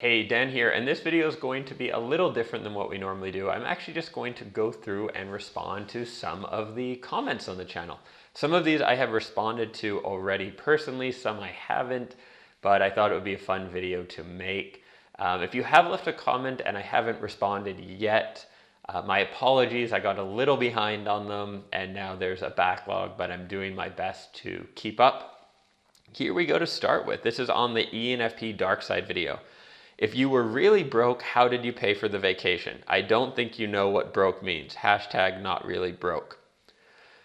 Hey, Dan here, and this video is going to be a little different than what we normally do. I'm actually just going to go through and respond to some of the comments on the channel. Some of these I have responded to already personally, some I haven't, but I thought it would be a fun video to make. If you have left a comment and I haven't responded yet, my apologies. I got a little behind on them and now there's a backlog, but I'm doing my best to keep up. Here we go to start with. This is on the ENFP Darkside video. If you were really broke, how did you pay for the vacation? I don't think you know what broke means. Hashtag not really broke.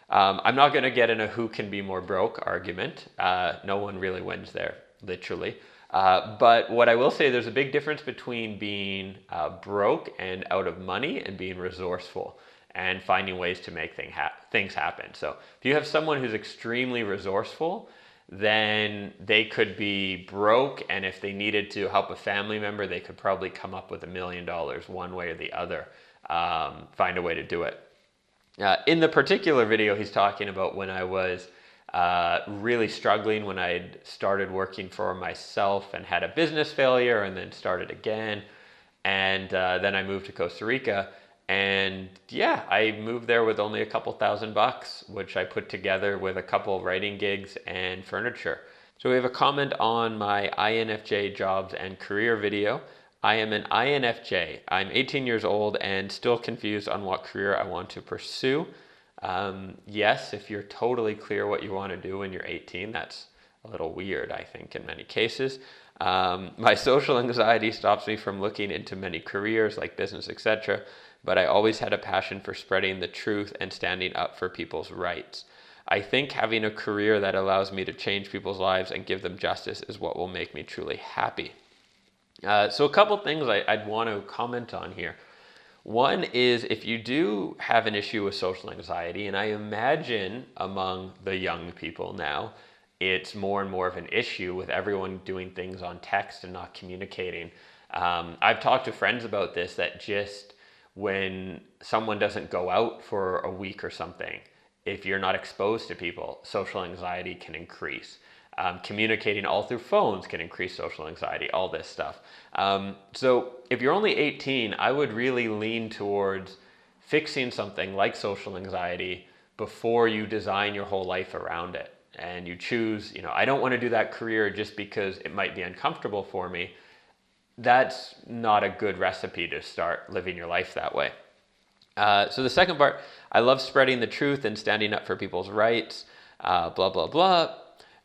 I'm not going to get in a who can be more broke argument. No one really wins there, literally. But what I will say, there's a big difference between being broke and out of money and being resourceful and finding ways to make things happen. So if you have someone who's extremely resourceful, then they could be broke, and if they needed to help a family member, they could probably come up with $1 million one way or the other, find a way to do it. In the particular video, he's talking about when I was really struggling, when I started working for myself and had a business failure and then started again, and then I moved to Costa Rica. And yeah, I moved there with only a couple $1,000, which I put together with a couple writing gigs and furniture. So we have a comment on my INFJ jobs and career video. I am an INFJ. I'm 18 years old and still confused on what career I want to pursue. Yes, if you're totally clear what you want to do when you're 18, that's a little weird, I think, in many cases. My social anxiety stops me from looking into many careers like business, etc., but I always had a passion for spreading the truth and standing up for people's rights. I think having a career that allows me to change people's lives and give them justice is what will make me truly happy. So a couple things I'd want to comment on here. One is, if you do have an issue with social anxiety, and I imagine among the young people now, it's more and more of an issue with everyone doing things on text and not communicating. I've talked to friends about this, that just when someone doesn't go out for a week or something, if you're not exposed to people, social anxiety can increase. Communicating all through phones can increase social anxiety, all this stuff. So if you're only 18, I would really lean towards fixing something like social anxiety before you design your whole life around it. And you choose, I don't want to do that career just because it might be uncomfortable for me. That's not a good recipe to start living your life that way. So the second part, I love spreading the truth and standing up for people's rights, blah, blah, blah.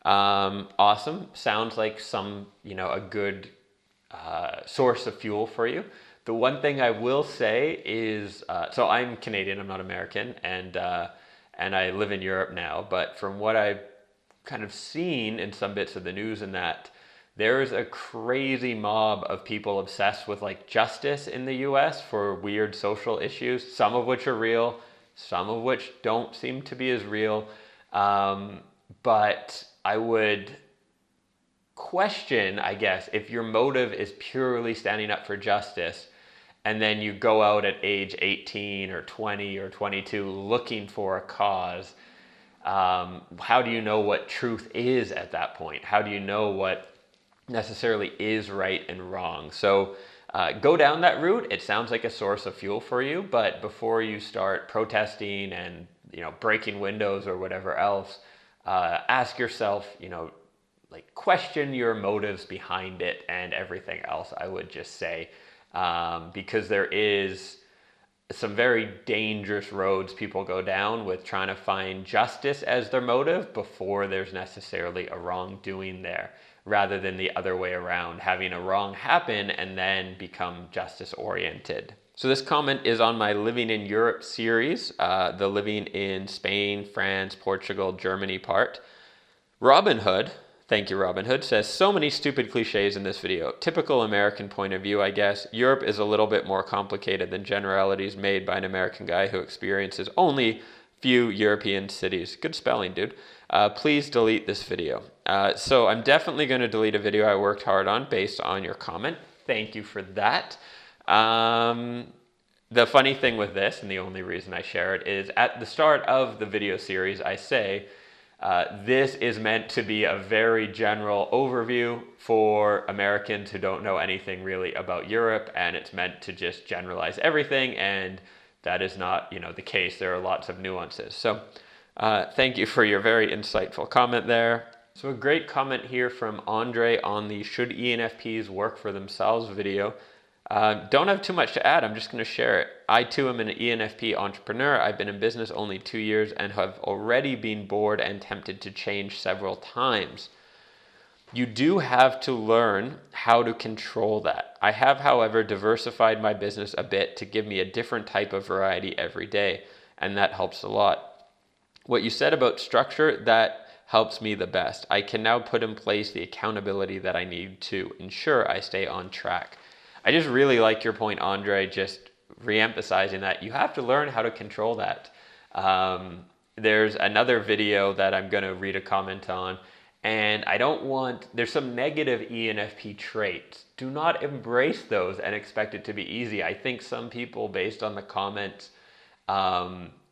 Awesome. Sounds like a good source of fuel for you. The one thing I will say is, so I'm Canadian, I'm not American, and I live in Europe now, but from what I've kind of seen in some bits of the news and that, there's a crazy mob of people obsessed with like justice in the US for weird social issues, some of which are real, some of which don't seem to be as real. But I would question, I guess, if your motive is purely standing up for justice and then you go out at age 18 or 20 or 22 looking for a cause. How do you know what truth is at that point? How do you know what necessarily is right and wrong? So go down that route. It sounds like a source of fuel for you, but before you start protesting and breaking windows or whatever else, ask yourself, question your motives behind it and everything else, I would just say, because there is some very dangerous roads people go down with trying to find justice as their motive before there's necessarily a wrongdoing there, rather than the other way around, having a wrong happen and then become justice oriented. So this comment is on my Living in Europe series, the living in Spain, France, Portugal, Germany part. Robin Hood, thank you Robin Hood, says, so many stupid cliches in this video. Typical American point of view, I guess. Europe is a little bit more complicated than generalities made by an American guy who experiences only few European cities. Good spelling, dude. Please delete this video. So I'm definitely going to delete a video I worked hard on based on your comment. Thank you for that. The funny thing with this, and the only reason I share it, is at the start of the video series, I say, This is meant to be a very general overview for Americans who don't know anything really about Europe, and it's meant to just generalize everything, and that is not, the case. There are lots of nuances. So thank you for your very insightful comment there. So a great comment here from Andre on the Should ENFPs Work for Themselves video. Don't have too much to add. I'm just going to share it. I too am an ENFP entrepreneur. I've been in business only 2 years and have already been bored and tempted to change several times. You do have to learn how to control that. I have, however, diversified my business a bit to give me a different type of variety every day, and that helps a lot. What you said about structure, that helps me the best. I can now put in place the accountability that I need to ensure I stay on track. I just really like your point, Andre, just re-emphasizing that you have to learn how to control that. There's another video that I'm going to read a comment on, and there's some negative ENFP traits. Do not embrace those and expect it to be easy. I think some people, based on the comments,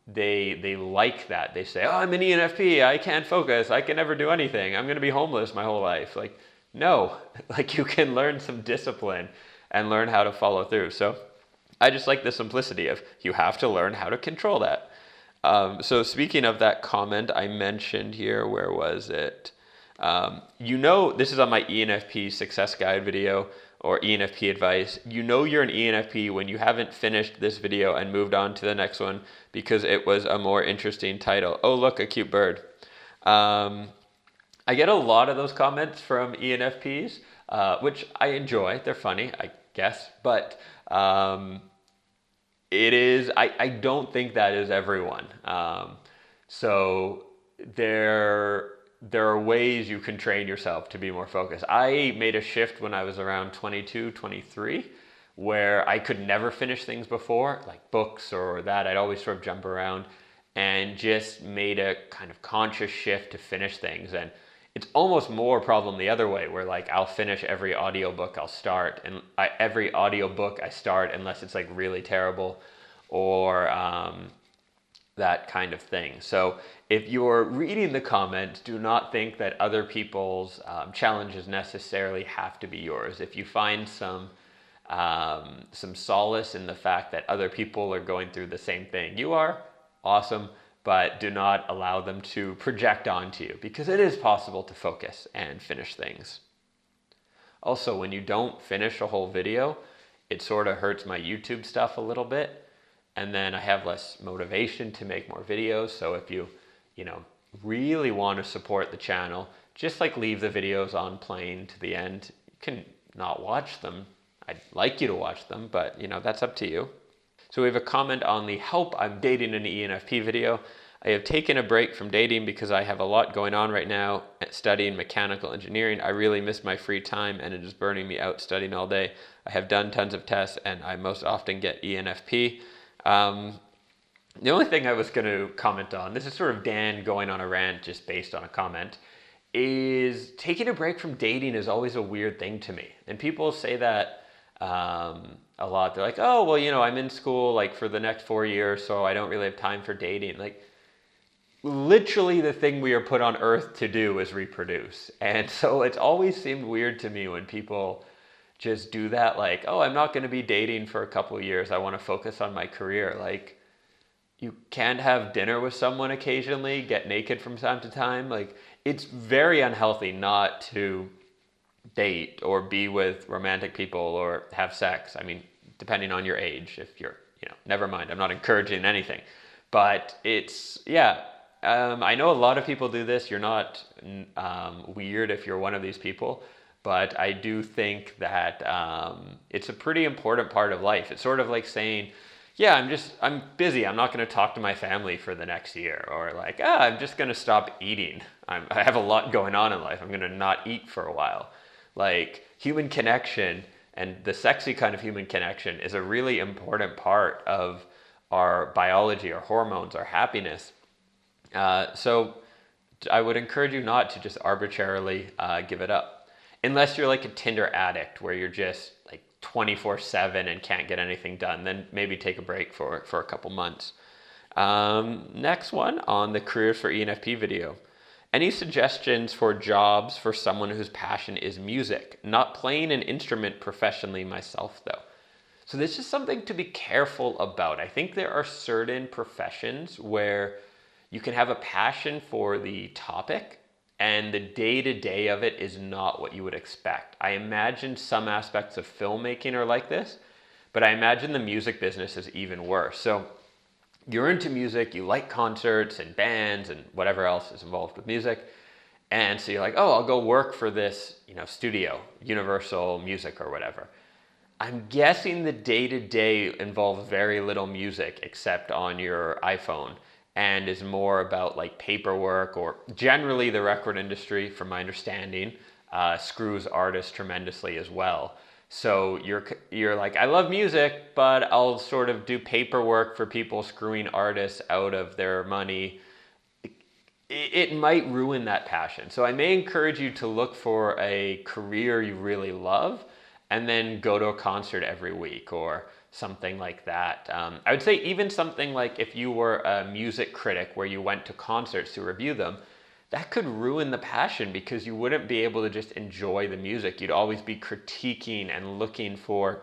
they like that. They say, oh, I'm an ENFP, I can't focus, I can never do anything, I'm going to be homeless my whole life. Like, no, like you can learn some discipline and learn how to follow through. So I just like the simplicity of you have to learn how to control that. So speaking of that comment I mentioned here, where was it? This is on my ENFP success guide video or ENFP advice. You're an ENFP when you haven't finished this video and moved on to the next one because it was a more interesting title. Oh, look, a cute bird. I get a lot of those comments from ENFPs, which I enjoy. They're funny, I guess, but I don't think that is everyone. So there are ways you can train yourself to be more focused. I made a shift when I was around 22, 23, where I could never finish things before, like books or that. I'd always sort of jump around, and just made a kind of conscious shift to finish things. And it's almost more a problem the other way, where like I'll finish every audiobook I'll start, and every audiobook I start, unless it's like really terrible or that kind of thing. So if you're reading the comments, do not think that other people's challenges necessarily have to be yours. If you find some solace in the fact that other people are going through the same thing you are, awesome, but do not allow them to project onto you, because it is possible to focus and finish things. Also, when you don't finish a whole video, it sort of hurts my YouTube stuff a little bit, and then I have less motivation to make more videos. So if you really want to support the channel, just like leave the videos on playing to the end. You can not watch them. I'd like you to watch them, but that's up to you. So we have a comment on the help I'm dating an ENFP video. I have taken a break from dating because I have a lot going on right now studying mechanical engineering. I really miss my free time and it is burning me out studying all day. I have done tons of tests and I most often get ENFP. The only thing I was going to comment on, this is sort of Dan going on a rant just based on a comment, is taking a break from dating is always a weird thing to me. And people say that a lot. They're like, oh, well, I'm in school like for the next 4 years, so I don't really have time for dating. Like, literally the thing we are put on earth to do is reproduce. And so it's always seemed weird to me when people just do that, like, oh, I'm not going to be dating for a couple of years, I want to focus on my career. Like, you can't have dinner with someone occasionally, get naked from time to time. Like, it's very unhealthy not to date or be with romantic people or have sex. I mean, depending on your age, if you're, never mind, I'm not encouraging anything. But it's, I know a lot of people do this. You're not weird if you're one of these people. But I do think that it's a pretty important part of life. It's sort of like saying, I'm busy. I'm not going to talk to my family for the next year. Or like, I'm just going to stop eating. I have a lot going on in life. I'm going to not eat for a while. Like, human connection and the sexy kind of human connection is a really important part of our biology, our hormones, our happiness. So I would encourage you not to just arbitrarily give it up. Unless you're like a Tinder addict where you're just like 24/7 and can't get anything done, then maybe take a break for a couple months. Next one on the Careers for ENFP video. Any suggestions for jobs for someone whose passion is music? Not playing an instrument professionally myself, though. So this is something to be careful about. I think there are certain professions where you can have a passion for the topic and the day-to-day of it is not what you would expect. I imagine some aspects of filmmaking are like this, but I imagine the music business is even worse. So you're into music, you like concerts and bands and whatever else is involved with music. And so you're like, oh, I'll go work for this, studio, Universal Music or whatever. I'm guessing the day-to-day involves very little music except on your iPhone and is more about like paperwork, or generally the record industry, from my understanding, screws artists tremendously as well. So you're like, I love music, but I'll sort of do paperwork for people screwing artists out of their money. It might ruin that passion. So I may encourage you to look for a career you really love and then go to a concert every week or something like that. I would say even something like if you were a music critic where you went to concerts to review them, that could ruin the passion because you wouldn't be able to just enjoy the music. You'd always be critiquing and looking for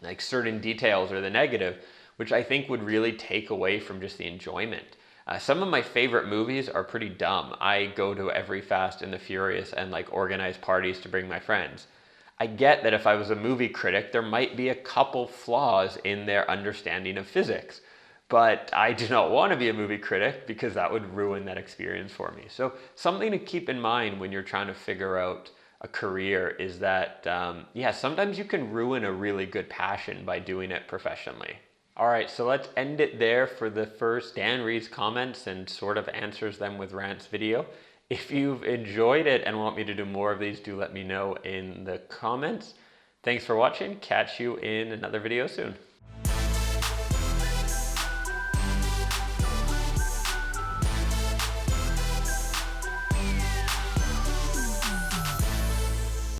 like certain details or the negative, which I think would really take away from just the enjoyment. Some of my favorite movies are pretty dumb. I go to every Fast and the Furious and like organize parties to bring my friends. I get that if I was a movie critic, there might be a couple flaws in their understanding of physics. But I do not want to be a movie critic because that would ruin that experience for me. So something to keep in mind when you're trying to figure out a career is that, sometimes you can ruin a really good passion by doing it professionally. All right, so let's end it there for the first Dan reads comments and sort of answers them with rants video. If you've enjoyed it and want me to do more of these, do let me know in the comments. Thanks for watching. Catch you in another video soon.